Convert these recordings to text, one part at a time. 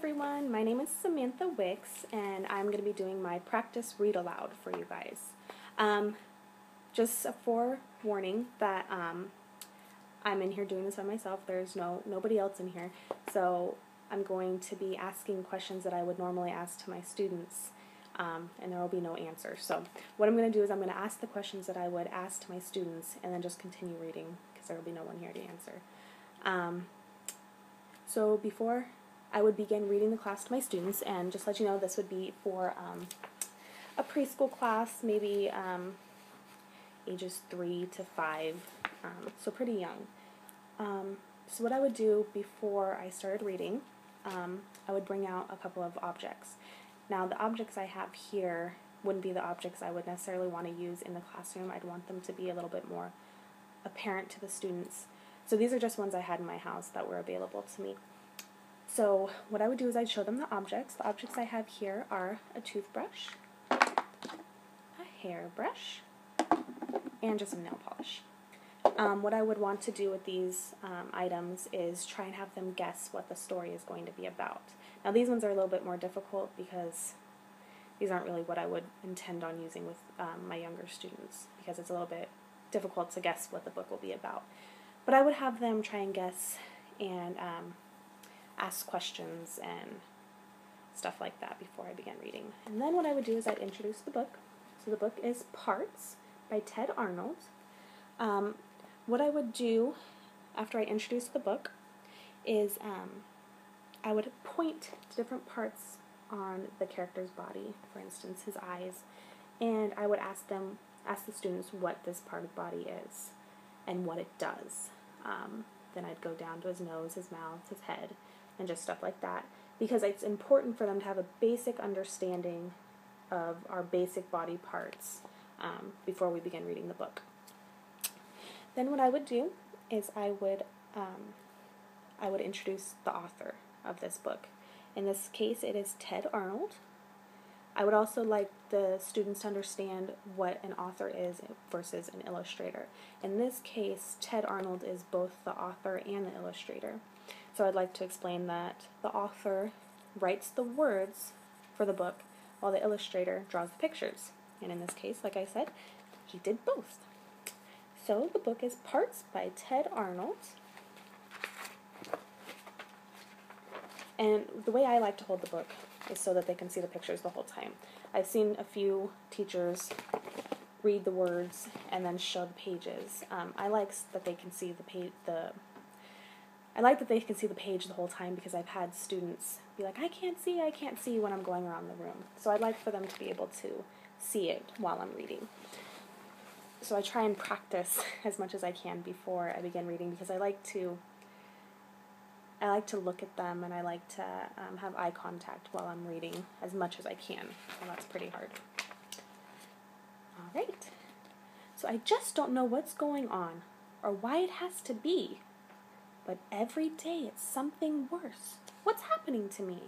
everyone, my name is Samantha Wicks and I'm going to be doing my practice read aloud for you guys. Just a forewarning that I'm in here doing this by myself. There's nobody else in here, so I'm going to be asking questions that I would normally ask to my students, and there will be no answers. So what I'm going to do is I'm going to ask the questions that I would ask to my students and then just continue reading because there will be no one here to answer. So before I would begin reading the class to my students, and just let you know this would be for a preschool class, maybe ages 3 to 5, so pretty young. So what I would do before I started reading, I would bring out a couple of objects. Now the objects I have here wouldn't be the objects I would necessarily want to use in the classroom. I'd want them to be a little bit more apparent to the students. So these are just ones I had in my house that were available to me. So what I would do is I'd show them the objects. The objects I have here are a toothbrush, a hairbrush, and just some nail polish. What I would want to do with these items is try and have them guess what the story is going to be about. Now these ones are a little bit more difficult because these aren't really what I would intend on using with my younger students, because it's a little bit difficult to guess what the book will be about. But I would have them try and guess and ask questions and stuff like that before I began reading. And then what I would do is I'd introduce the book. So the book is Parts by Ted Arnold. What I would do after I introduced the book is I would point to different parts on the character's body, for instance his eyes, and I would ask the students what this part of the body is and what it does. Then I'd go down to his nose, his mouth, his head, and just stuff like that, because it's important for them to have a basic understanding of our basic body parts before we begin reading the book. Then what I would do is I would introduce the author of this book. In this case, it is Ted Arnold. I would also like the students to understand what an author is versus an illustrator. In this case, Ted Arnold is both the author and the illustrator. So I'd like to explain that the author writes the words for the book while the illustrator draws the pictures. And in this case, like I said, he did both. So the book is Parts by Ted Arnold. And the way I like to hold the book is so that they can see the pictures the whole time. I've seen a few teachers read the words and then show the pages. I like that they can see the page. I like that they can see the page the whole time, because I've had students be like, I can't see when I'm going around the room. So I'd like for them to be able to see it while I'm reading. So I try and practice as much as I can before I begin reading, because I like to look at them and I like to have eye contact while I'm reading as much as I can. Well, that's pretty hard. All right. So I just don't know what's going on or why it has to be, but every day it's something worse. What's happening to me?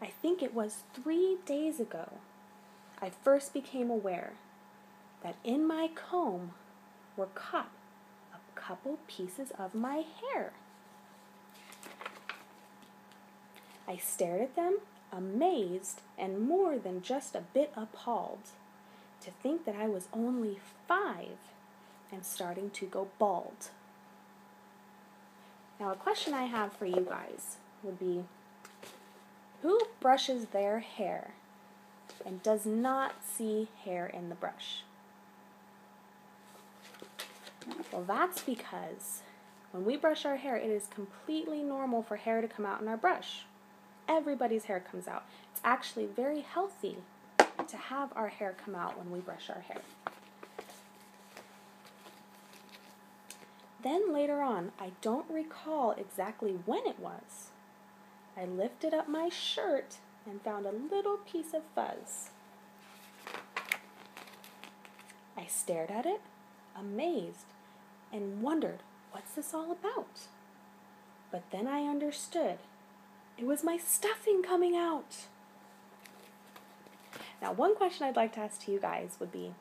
I think it was 3 days ago I first became aware that in my comb were caught a couple pieces of my hair. I stared at them, amazed and more than just a bit appalled, to think that I was only 5 and starting to go bald. Now a question I have for you guys would be, who brushes their hair and does not see hair in the brush? Well, that's because when we brush our hair, it is completely normal for hair to come out in our brush. Everybody's hair comes out. It's actually very healthy to have our hair come out when we brush our hair. Then later on, I don't recall exactly when it was, I lifted up my shirt and found a little piece of fuzz. I stared at it, amazed, and wondered, what's this all about? But then I understood. It was my stuffing coming out. Now, one question I'd like to ask to you guys would be,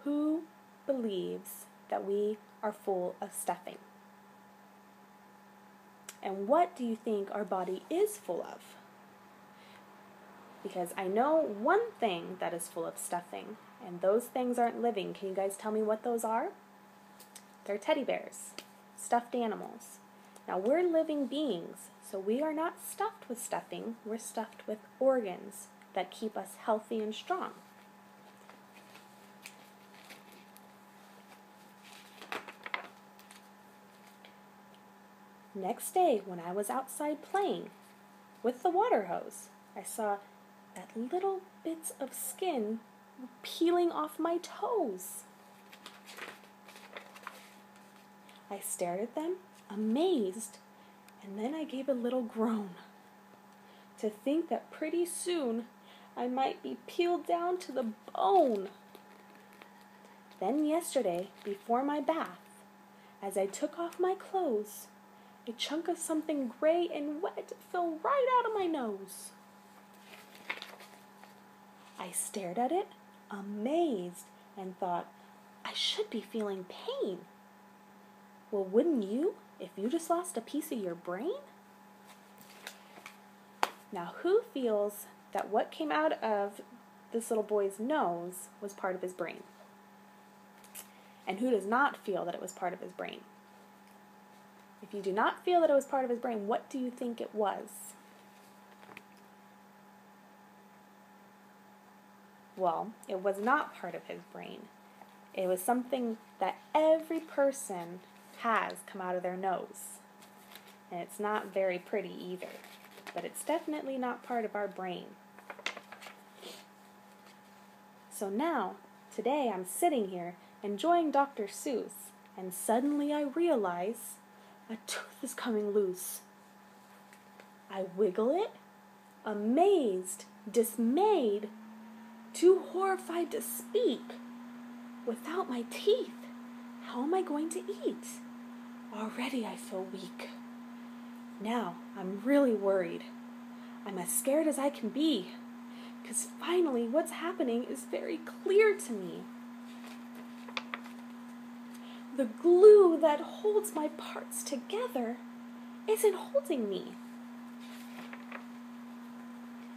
who believes that we are full of stuffing? And what do you think our body is full of? Because I know one thing that is full of stuffing, and those things aren't living. Can you guys tell me what those are? They're teddy bears, stuffed animals. Now we're living beings, so we are not stuffed with stuffing, we're stuffed with organs that keep us healthy and strong. Next day, when I was outside playing with the water hose, I saw that little bits of skin peeling off my toes. I stared at them, amazed, and then I gave a little groan. To think that pretty soon I might be peeled down to the bone. Then yesterday, before my bath, as I took off my clothes, a chunk of something gray and wet fell right out of my nose. I stared at it, amazed, and thought, I should be feeling pain. Well, wouldn't you if you just lost a piece of your brain? Now, who feels that what came out of this little boy's nose was part of his brain? And who does not feel that it was part of his brain? If you do not feel that it was part of his brain, what do you think it was? Well, it was not part of his brain. It was something that every person has come out of their nose. And it's not very pretty either. But it's definitely not part of our brain. So now, today I'm sitting here enjoying Dr. Seuss, and suddenly I realize a tooth is coming loose. I wiggle it, amazed, dismayed, too horrified to speak. Without my teeth, how am I going to eat? Already I feel weak. Now I'm really worried. I'm as scared as I can be, because finally what's happening is very clear to me. The glue that holds my parts together isn't holding me.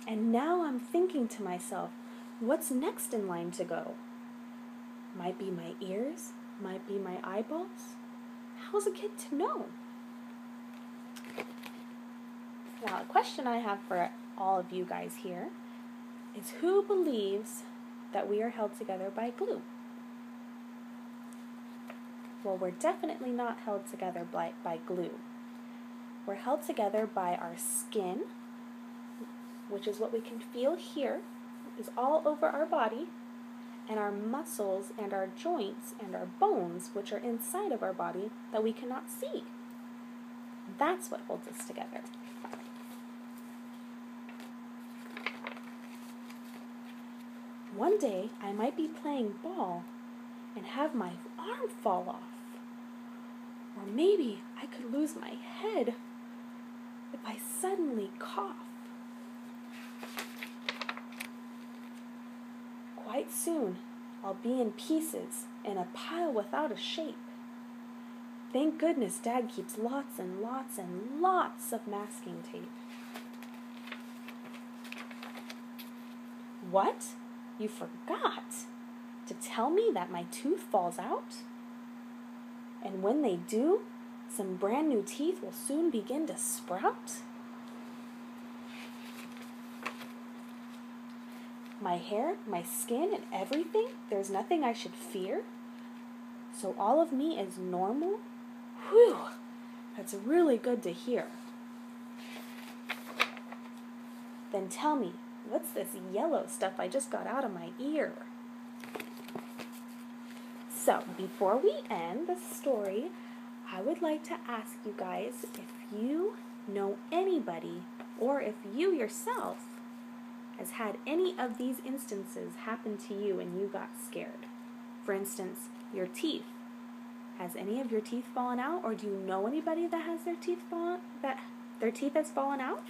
And now I'm thinking to myself, what's next in line to go? Might be my ears, might be my eyeballs. How's a kid to know? Now, a question I have for all of you guys here is, who believes that we are held together by glue? Well, we're definitely not held together by glue. We're held together by our skin, which is what we can feel here, is all over our body, and our muscles and our joints and our bones, which are inside of our body that we cannot see. That's what holds us together. One day, I might be playing ball and have my arm fall off. Or maybe I could lose my head if I suddenly cough. Quite soon, I'll be in pieces in a pile without a shape. Thank goodness Dad keeps lots and lots and lots of masking tape. What? You forgot to tell me that my tooth falls out? And when they do, some brand new teeth will soon begin to sprout? My hair, my skin, and everything, there's nothing I should fear? So all of me is normal? Whew, that's really good to hear. Then tell me, what's this yellow stuff I just got out of my ear? So, before we end the story, I would like to ask you guys if you know anybody, or if you yourself has had any of these instances happen to you and you got scared. For instance, your teeth. Has any of your teeth fallen out, or do you know anybody that has their teeth has fallen out?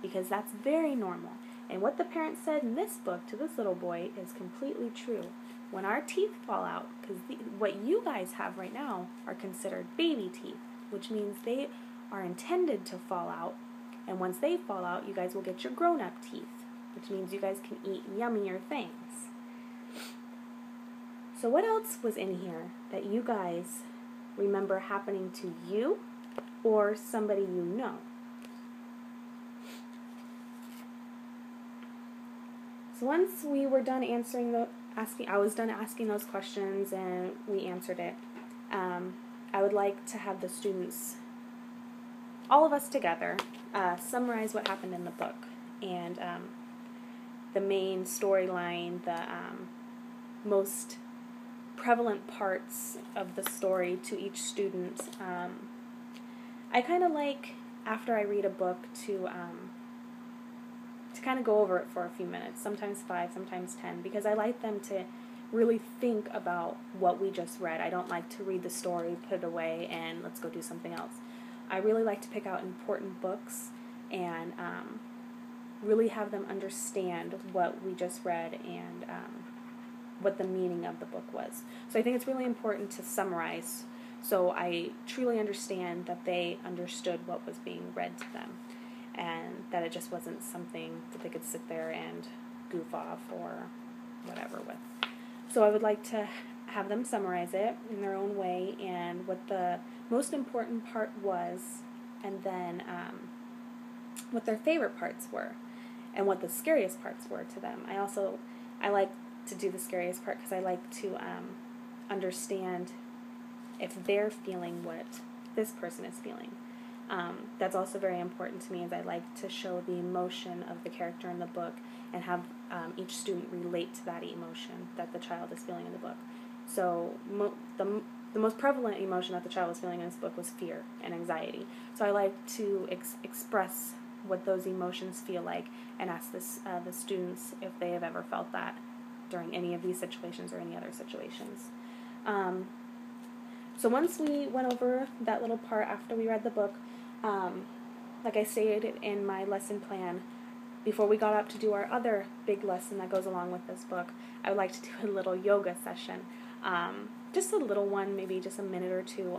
Because that's very normal. And what the parent said in this book to this little boy is completely true. When our teeth fall out, because what you guys have right now are considered baby teeth, which means they are intended to fall out, and once they fall out, you guys will get your grown-up teeth, which means you guys can eat yummier things. So what else was in here that you guys remember happening to you or somebody you know? So once we were done I was done asking those questions and we answered it, I would like to have the students, all of us together, summarize what happened in the book and the main storyline, the most prevalent parts of the story to each student. I kind of like, after I read a book, to kind of go over it for a few minutes, sometimes 5, sometimes 10, because I like them to really think about what we just read. I don't like to read the story, put it away, and let's go do something else. I really like to pick out important books and really have them understand what we just read and what the meaning of the book was. So I think it's really important to summarize so I truly understand that they understood what was being read to them and that it just wasn't something that they could sit there and goof off or whatever with. So I would like to have them summarize it in their own way and what the most important part was, and then what their favorite parts were and what the scariest parts were to them. I like to do the scariest part because I like to understand if they're feeling what this person is feeling. That's also very important to me, as I like to show the emotion of the character in the book and have each student relate to that emotion that the child is feeling in the book. So the most prevalent emotion that the child was feeling in this book was fear and anxiety. So I like to express what those emotions feel like and ask the students if they have ever felt that during any of these situations or any other situations. So once we went over that little part after we read the book, like I stated in my lesson plan, before we got up to do our other big lesson that goes along with this book, I would like to do a little yoga session. Just a little one, maybe just a minute or two.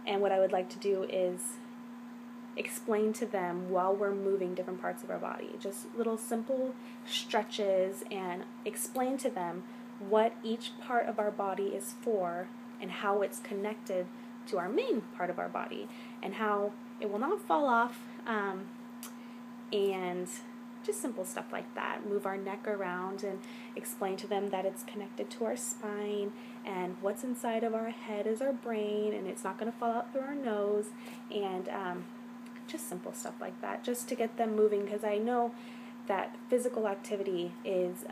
And what I would like to do is explain to them while we're moving different parts of our body, just little simple stretches, and explain to them what each part of our body is for and how it's connected to our main part of our body and how it will not fall off, and just simple stuff like that. Move our neck around and explain to them that it's connected to our spine, and what's inside of our head is our brain, and it's not going to fall out through our nose, and just simple stuff like that, just to get them moving, because I know that physical activity is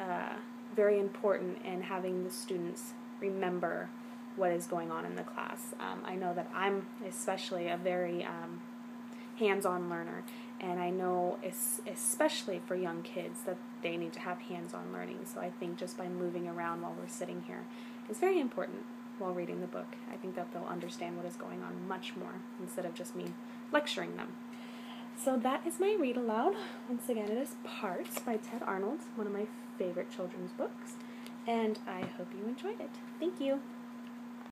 very important in having the students remember what is going on in the class. I know that I'm especially a very hands-on learner, and I know especially for young kids that they need to have hands-on learning. So I think just by moving around while we're sitting here is very important while reading the book. I think that they'll understand what is going on much more instead of just me lecturing them. So that is my read aloud. Once again, it is Parts by Ted Arnold, one of my favorite children's books, and I hope you enjoyed it. Thank you.